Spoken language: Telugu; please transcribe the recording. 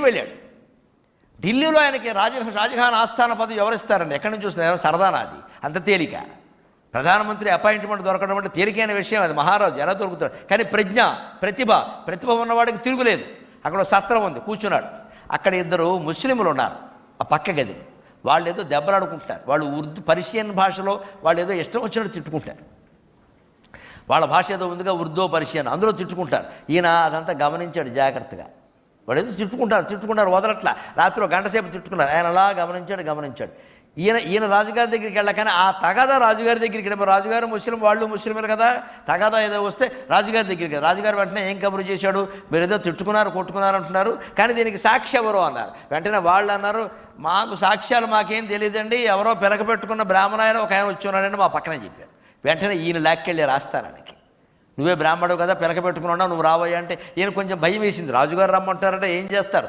వెళ్ళాడు. ఢిల్లీలో ఆయనకి షాజహాన్ ఆస్థాన పదవి ఎవరిస్తారండి? ఎక్కడి నుంచి వస్తుంది? సరదానా అది? అంత తేలిక? ప్రధానమంత్రి అపాయింట్మెంట్ దొరకడం అంటే తేలికైన విషయం అది. మహారాజు ఎలా దొరుకుతాడు? కానీ ప్రతిభ ఉన్నవాడికి తిరుగులేదు. అక్కడ సత్రం ఉంది, కూర్చున్నాడు. అక్కడ ఇద్దరు ముస్లింలు ఉన్నారు ఆ పక్క గది. వాళ్ళు ఏదో దెబ్బలాడుకుంటారు. వాళ్ళు ఉర్దూ పర్షియన్ భాషలో వాళ్ళు ఏదో ఇష్టం వచ్చినట్టు తిట్టుకుంటారు. వాళ్ళ భాష ఏదో ఉందిగా, ఉర్దూ పర్షియన్, అందులో తిట్టుకుంటారు. ఈయన అదంతా గమనించాడు జాగ్రత్తగా. వాళ్ళు ఏదో తిట్టుకుంటారు వదలట్లా. రాత్రిలో గంట సేపు తిట్టుకున్నారు. ఆయన అలా గమనించాడు. ఈయన రాజుగారి దగ్గరికి వెళ్ళగానే ఆ తగాదా రాజుగారి దగ్గరికి వెళ్ళి, రాజుగారు ముస్లిం, వాళ్ళు ముస్లింలు కదా, తగాదా ఏదో వస్తే రాజుగారి దగ్గరికి, రాజుగారు వెంటనే ఏం కబురు చేశాడు? మీరు ఏదో కొట్టుకున్నారు అంటున్నారు, కానీ దీనికి సాక్షి ఎవరో అన్నారు. వెంటనే వాళ్ళు అన్నారు, మాకు సాక్ష్యాలు మాకేం తెలియదండి, ఎవరో పెట్టుకున్న బ్రాహ్మణాయన ఒక ఆయన వచ్చి ఉన్నాడండి మా పక్కనే చెప్పారు. వెంటనే ఈయన లాక్కెళ్ళి రాస్తారానికి, నువ్వే బ్రాహ్మణుడు కదా, పెట్టుకున్నావు, నువ్వు రాబోయా అంటే ఈయన కొంచెం భయం వేసింది. రాజుగారు రమ్మంటారంటే ఏం చేస్తారు?